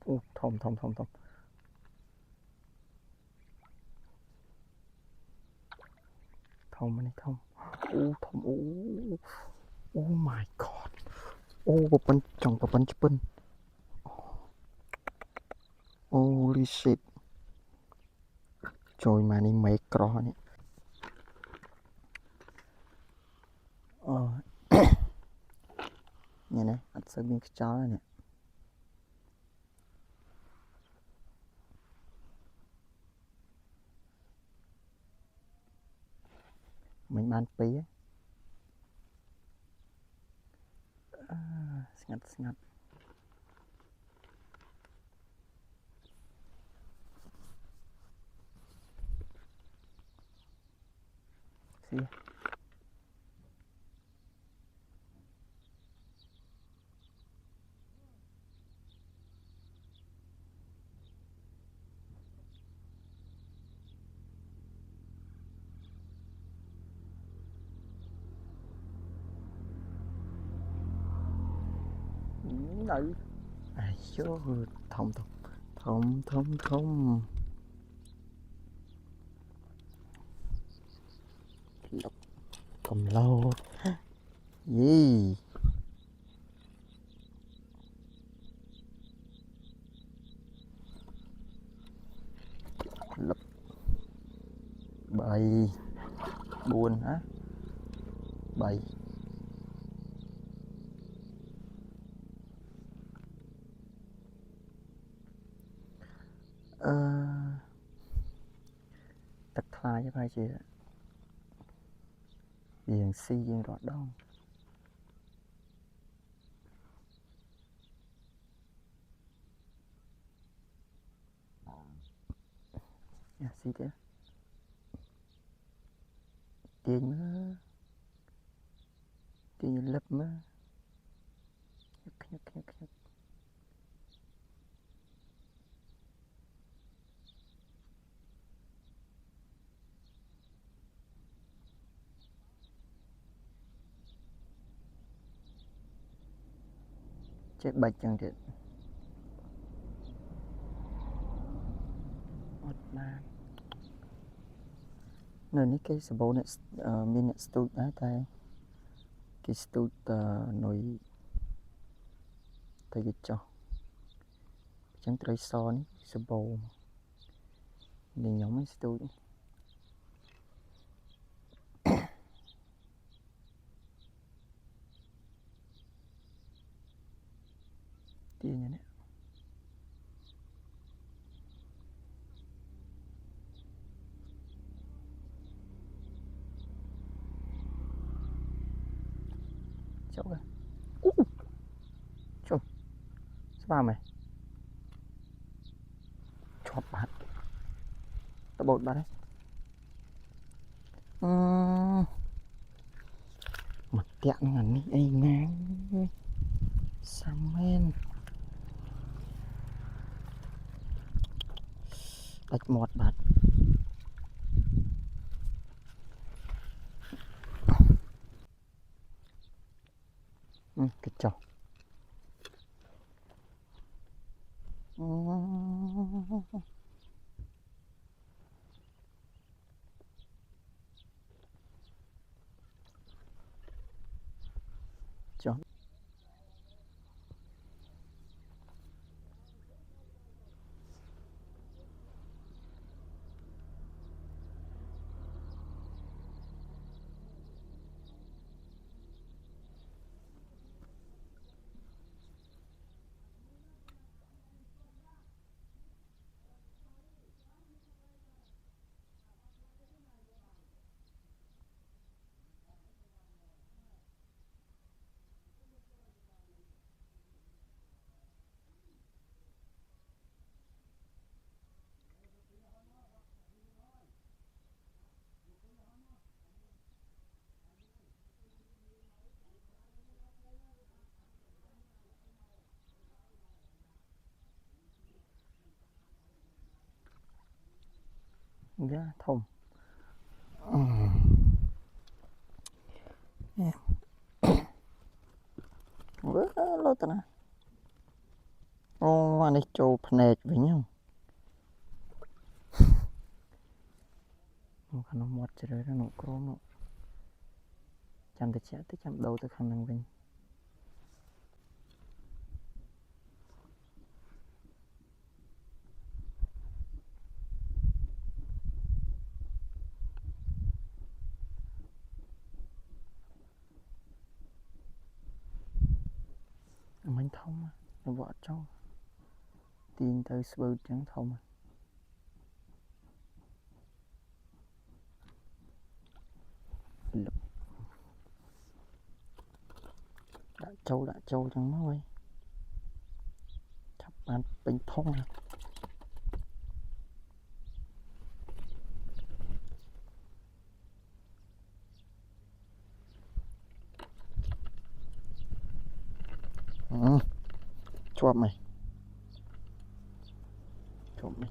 Ô, thom thom thom thom. Thom này thom. Ô thom ô. Oh my god. Ô bअपन trong bअपन chpin. Holy shit. Trời mà này mấy cỏ này. Nghe này, ăn sơ miếng chó này. Mình bán pí ấy. Ngặt. Xí. Nữ. Ai chô, thom thom. Thom thom thom. Lộc. Cầm lâu. Gì? Lộc. Bầy. Buồn hả? Bầy. Tật khai với bài chị ạ. Điền si điền rõ đông. Dạ si thế. Tiền mơ. Tiền lấp mơ. Nhắc. Chết bạch chẳng thiệt. Một bàn. Nơi này cái sơ bố này mình nhận stút á tay. Cái stút nồi tay cái cho. Chẳng trời so này sơ bố. Nên nhóm mấy stút. Tiền như này. Chốc rồi. Chốc. Sao bà mày? Chọt bát. Tao bột bát đấy. Mặt tiện ngắn đi. Ê ngang. Sao men. Đạch mọt bát. Cái chó. Chó. Dạ thông. Lô tao nè. អានេះចូលភ្នែកវិញហ្នឹងខាងនោះមាត់ជ្រៅហ្នឹងនោះក្រមនោះចាំតិចទៅចាំដូរទៅខាងហ្នឹងវិញមិញធំនៅវត្តចូលទាញទៅស្បឺតចឹងធំដាក់ចូលចឹងមកហើយចាប់បានពេញធំ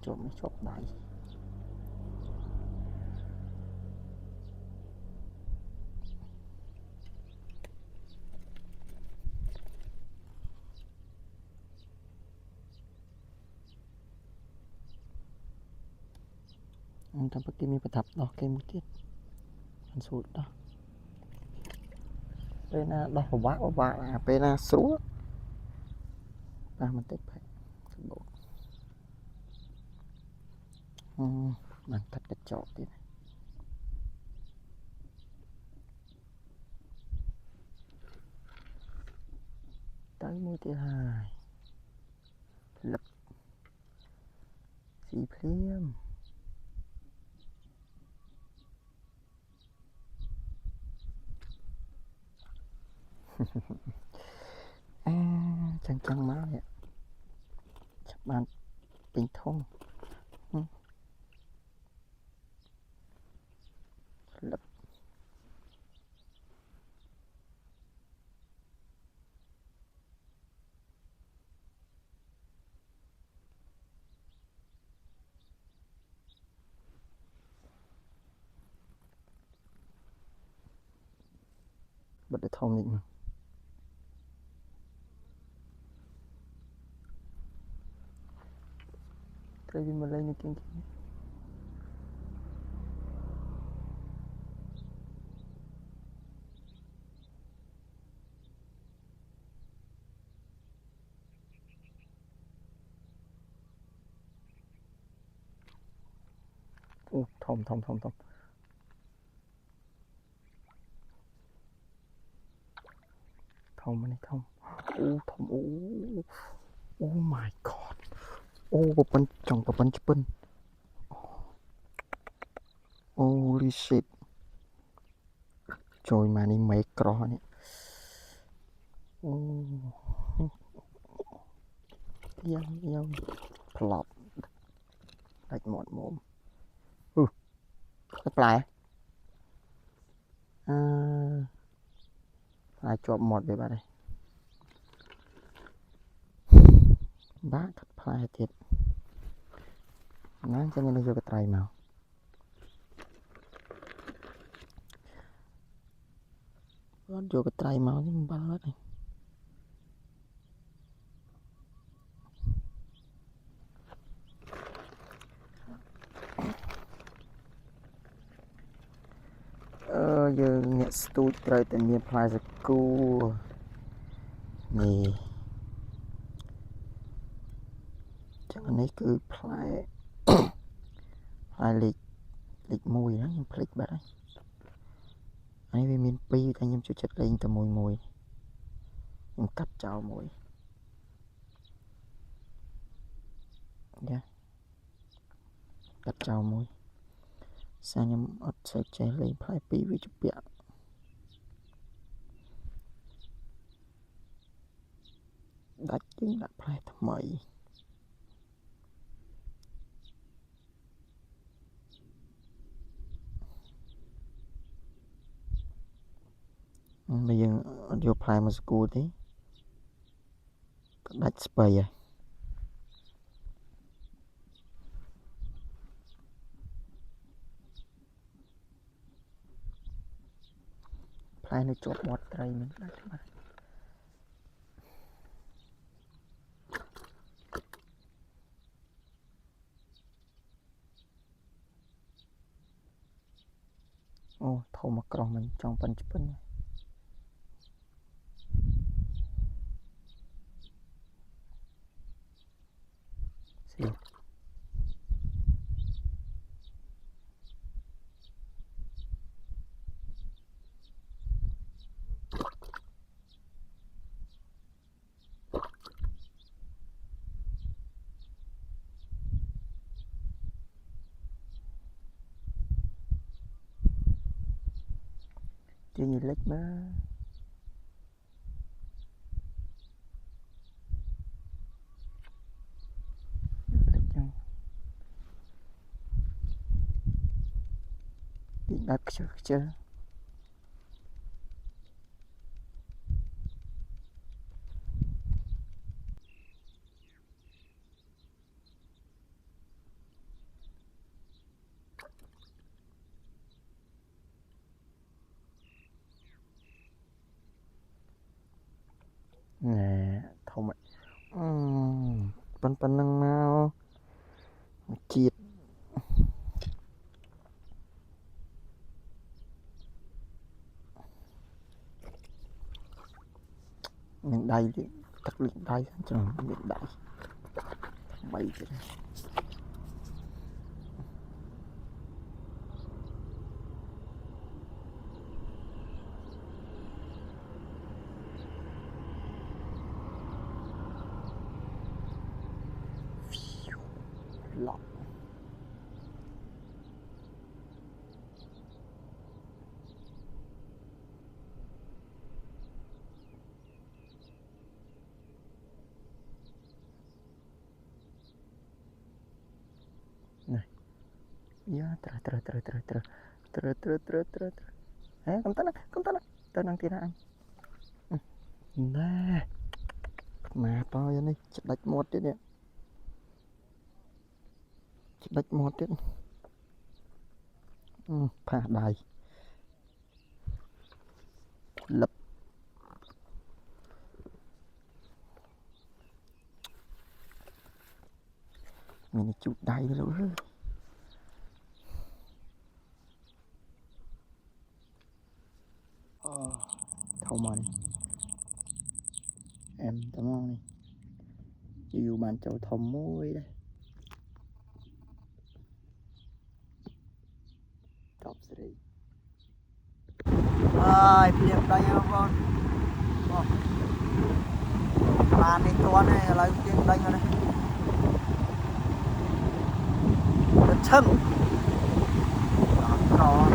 ជាប់មកជាប់ដៃតាមពិតគេមានប្រដាប់ដោះគេមួយទៀតមិនស្រួលដោះពេលណាដោះពិបាកពេលណាស្រួលប៉ះបន្តិចផែសម្បូរបានកាត់កញ្ចក់ទៀតទៅមួយទៀតហើយលឹកស៊ីភ្លាមចឹងមកនេះចាប់បានពេញធំលឹកបិទទៅធំនេះមកត្រីវាមកលេងនៅគៀងអូធំនេះធំអូធំអូ my god អូប្រពន្ធចង់ប្រពន្ធឆ្ពិន holy shit ចូលមកនេះមេក្រោះនេះអូយ៉ាងផ្លប់ដាច់មាត់មុំផ្លែផ្លែជាប់មាត់វាបាត់ហើយបាក់កាត់ផ្លែទៀតណាចឹងនឹងយកកត្រៃមកគាត់យកកត្រៃមកនេះមិនបាល់អត់ទេយើងអ្នកស្ទូចត្រូវតែមានផ្លែសាគូនេះចឹងនេះគឺផ្លែលេខ1ហ្នឹងខ្ញុំភ្លេចបាត់ហើយនេះវាមាន2តែខ្ញុំចូលចិត្តលេងតែមួយខ្ញុំកាត់ចោលមួយយ៉ាកាត់ចោលមួយសាខ្ញុំអត់សូវចេះលេងផ្លែ2វាជាពាក់ដាច់យើងដាក់ផ្លែថ្មីបើយើងអត់យកផ្លែមកស្គួរទេក៏ដាច់ស្ពៃហើយផ្លែនៅជាប់មាត់ត្រីហ្នឹងដាច់បាត់ thâu mà còn mình trong phần chụp bên xì chỉ nhìn lách mà lách chẳng đi đặt chưa nè thâu mày pan năng nào chìt miệng đầy đi tắt miệng đầy chẳng miệng đầy mày cái này lọ này ya terus kamu tanah tenang tidak nè mà to vậy này chụp đạch một đấy nè chụp đạch một đấy phá đài lập mình chụp đài rồi thâu mày em tao ngon này yêu bạn châu thòng muối đây top 3 ơi phim đây không con bàn đi to này là phim đây rồi này chân còn